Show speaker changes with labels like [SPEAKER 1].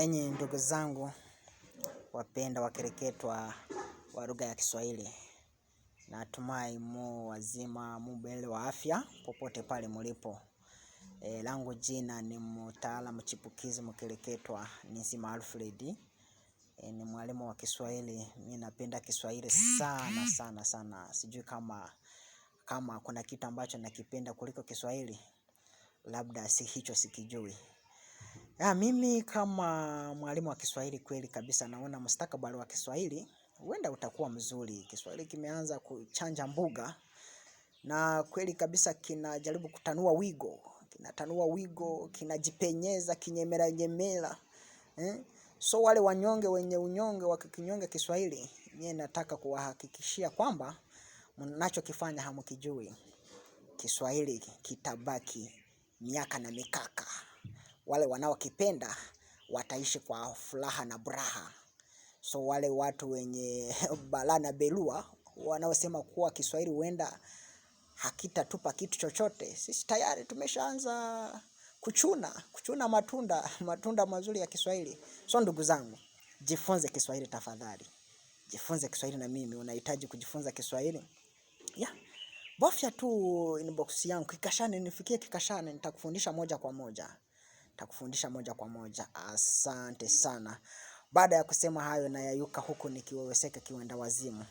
[SPEAKER 1] Enyi ndugu zangu wapenda wakereketwa wa lugha ya Kiswahili. Natumai mu wazima mu buheri wa afya popote pale mulipo. Langu jina ni mtaalamu chipukizi mkereketwa Nisima Alfred. Ni mwalimu wa Kiswahili. Mimi napenda Kiswahili sana sana sana. Sijui kama kuna kitu ambacho nakipenda kuliko Kiswahili, labda si hicho sikijui. Mimi kama mwalimu wa Kiswahili kweli kabisa naona mustakabali wa Kiswahili huenda utakuwa mzuri. Kiswahili kimeanza kuchanja mbuga na kweli kabisa kinajaribu kutanua wigo. Kinatanua wigo, kinajipenyeza, kinyemela nyemela. So wale wanyonge wenye unyonge wakikinyonge Kiswahili, mie nataka kuwahakikishia kwamba mnachokifanya hamkijui. Kiswahili kitabaki miaka na mikaka. Wale wanaokipenda wataishi kwa furaha na buraha. So wale watu wenye balaa na belua wanaosema kuwa Kiswahili huenda hakitatupa kitu chochote, sisi tayari tumeshaanza kuchuna matunda mazuri ya Kiswahili. So ndugu zangu, jifunze Kiswahili tafadhali. Jifunze Kiswahili na mimi unahitaji kujifunza Kiswahili. Bofya tu inbox yangu kikashane, nifikie kikashane, nitakufundisha moja kwa moja. Nitakufundisha moja kwa moja. Asante sana. Baada ya kusema hayo nayayuka huku nikiweweseka kiwenda wazimu.